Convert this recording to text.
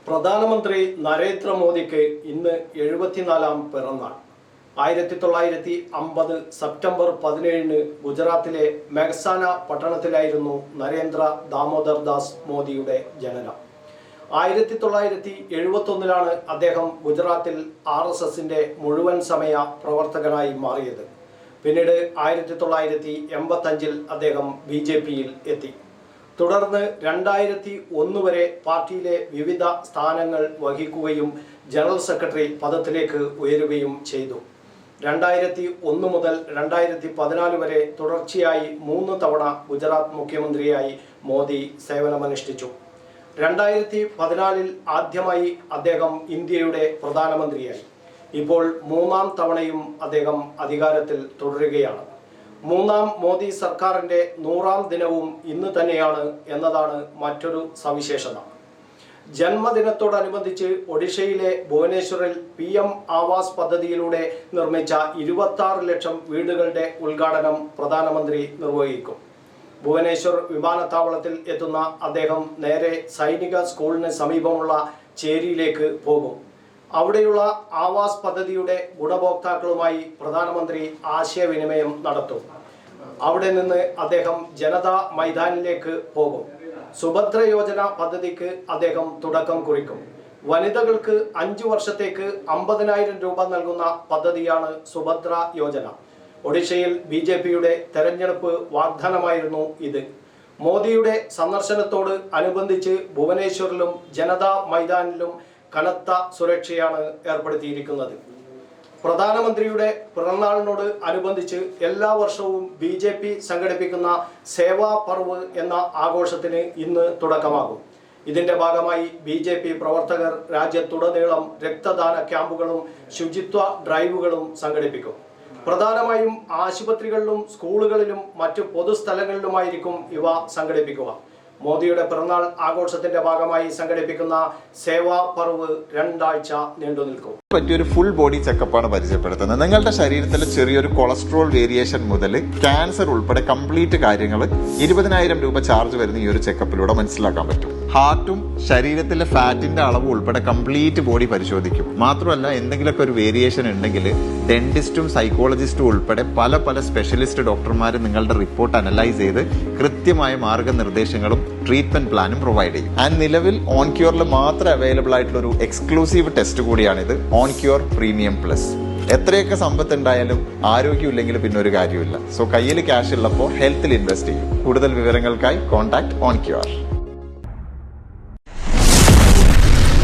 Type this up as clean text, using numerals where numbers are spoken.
പ്രധാനമന്ത്രി നരേന്ദ്രമോദിക്ക് ഇന്ന് 74-ാം പിറന്നാൾ. 1950 സെപ്റ്റംബർ 17 ഗുജറാത്തിലെ മെഹ്സാന പട്ടണത്തിലായിരുന്നു നരേന്ദ്ര ദാമോദർ ദാസ് മോദിയുടെ ജനനം. 1971-ലാണ് അദ്ദേഹം ഗുജറാത്തിൽ RSSന്റെ മുഴുവൻ സമയ പ്രവർത്തകനായി മാറിയത്. പിന്നീട് 1985-ൽ അദ്ദേഹം BJPയിൽ എത്തി. തുടർന്ന് 2001 വരെ പാർട്ടിയിലെ വിവിധ സ്ഥാനങ്ങൾ വഹിക്കുകയും ജനറൽ സെക്രട്ടറി പദത്തിലേക്ക് ഉയരുകയും ചെയ്തു. 2001 മുതൽ 2014 വരെ തുടർച്ചയായി 3 തവണ ഗുജറാത്ത് മുഖ്യമന്ത്രിയായി മോദി സേവനമനുഷ്ഠിച്ചു. 2014-ൽ ആദ്യമായി അദ്ദേഹം ഇന്ത്യയുടെ പ്രധാനമന്ത്രിയായി. ഇപ്പോൾ 3-ാം തവണയും അദ്ദേഹം അധികാരത്തിൽ തുടരുകയാണ്. 3-ാം മോദി സർക്കാരിന്റെ 100-ാം ദിനവും ഇന്ന് തന്നെയാണ് എന്നതാണ് മറ്റൊരു സവിശേഷത. ജന്മദിനത്തോടനുബന്ധിച്ച് ഒഡീഷയിലെ ഭുവനേശ്വറിൽ PM ആവാസ് പദ്ധതിയിലൂടെ നിർമ്മിച്ച 26 ലക്ഷം വീടുകളുടെ ഉദ്ഘാടനം പ്രധാനമന്ത്രി നിർവഹിക്കും. ഭുവനേശ്വർ വിമാനത്താവളത്തിൽ എത്തുന്ന അദ്ദേഹം നേരെ സൈനിക സ്കൂളിന് സമീപമുള്ള ചേരിയിലേക്ക് പോകും. അവിടെയുള്ള ആവാസ് പദ്ധതിയുടെ ഗുണഭോക്താക്കളുമായി പ്രധാനമന്ത്രി ആശയവിനിമയം നടത്തും. അവിടെ നിന്ന് അദ്ദേഹം ജനതാ മൈതാനിലേക്ക് പോകും. സുഭദ്ര യോജന പദ്ധതിക്ക് അദ്ദേഹം തുടക്കം കുറിക്കും. വനിതകൾക്ക് 5 വർഷത്തേക്ക് 50,000 രൂപ നൽകുന്ന പദ്ധതിയാണ് സുഭദ്ര യോജന. ഒഡീഷയിൽ BJPയുടെ തെരഞ്ഞെടുപ്പ് വാഗ്ദാനമായിരുന്നു ഇത്. മോദിയുടെ സന്ദർശനത്തോട് അനുബന്ധിച്ച് ഭുവനേശ്വറിലും ജനതാ മൈതാനിലും കനത്ത സുരക്ഷയാണ് ഏർപ്പെടുത്തിയിരിക്കുന്നത്. പ്രധാനമന്ത്രിയുടെ പിറന്നാളിനോട് അനുബന്ധിച്ച് എല്ലാ വർഷവും BJP സംഘടിപ്പിക്കുന്ന സേവാ പർവ് എന്ന ആഘോഷത്തിന് ഇന്ന് തുടക്കമാകും. ഇതിന്റെ ഭാഗമായി BJP പ്രവർത്തകർ രാജ്യത്തുടനീളം രക്തദാന ക്യാമ്പുകളും ശുചിത്വ ഡ്രൈവുകളും സംഘടിപ്പിക്കും. പ്രധാനമായും ആശുപത്രികളിലും സ്കൂളുകളിലും മറ്റു പൊതുസ്ഥലങ്ങളിലുമായിരിക്കും ഇവ സംഘടിപ്പിക്കുക. മോദിയുടെ പിറന്നാൾ ആഘോഷത്തിന്റെ ഭാഗമായി സംഘടിപ്പിക്കുന്ന സേവാ പർവ് 2 ആഴ്ച നീണ്ടു നിൽക്കും. പറ്റിയൊരു ഫുൾ ബോഡി ചെക്കപ്പാണ് പരിചയപ്പെടുത്തുന്നത്. നിങ്ങളുടെ ശരീരത്തിലെ ചെറിയൊരു കൊളസ്ട്രോൾ വേരിയേഷൻ മുതൽ ക്യാൻസർ ഉൾപ്പെടെ കംപ്ലീറ്റ് കാര്യങ്ങൾ 20,000 രൂപ ചാർജ് വരുന്ന ഈ ഒരു ചെക്കപ്പിലൂടെ മനസ്സിലാക്കാൻ പറ്റും. ഹാർട്ടും ശരീരത്തിലെ ഫാറ്റിന്റെ അളവ് ഉൾപ്പെടെ കംപ്ലീറ്റ് ബോഡി പരിശോധിക്കും. മാത്രമല്ല, എന്തെങ്കിലുമൊക്കെ ഒരു വേരിയേഷൻ ഉണ്ടെങ്കിൽ ഡെന്റിസ്റ്റും സൈക്കോളജിസ്റ്റും ഉൾപ്പെടെ പല സ്പെഷ്യലിസ്റ്റ് ഡോക്ടർമാർ നിങ്ങളുടെ റിപ്പോർട്ട് അനലൈസ് ചെയ്ത് കൃത്യമായ മാർഗനിർദ്ദേശങ്ങളും ട്രീറ്റ്മെന്റ് പ്ലാനും പ്രൊവൈഡ് ചെയ്യും. ആൻഡ് നിലവിൽ ഓൺക്യൂറിൽ മാത്രം അവൈലബിൾ ആയിട്ടുള്ള ഒരു എക്സ്ക്ലൂസീവ് ടെസ്റ്റ് കൂടിയാണിത്, ഓൺക്യൂർ പ്രീമിയം പ്ലസ്. എത്രയൊക്കെ സമ്പത്ത് ഉണ്ടായാലും ആരോഗ്യം ഇല്ലെങ്കിൽ പിന്നെ ഒരു കാര്യമില്ല. സോ കയ്യിൽ ക്യാഷ് ഉള്ളപ്പോൾ ഹെൽത്തിൽ ഇൻവെസ്റ്റ് ചെയ്യും. കൂടുതൽ വിവരങ്ങൾക്കായി കോൺടാക്ട് ഓൺക്യൂർ.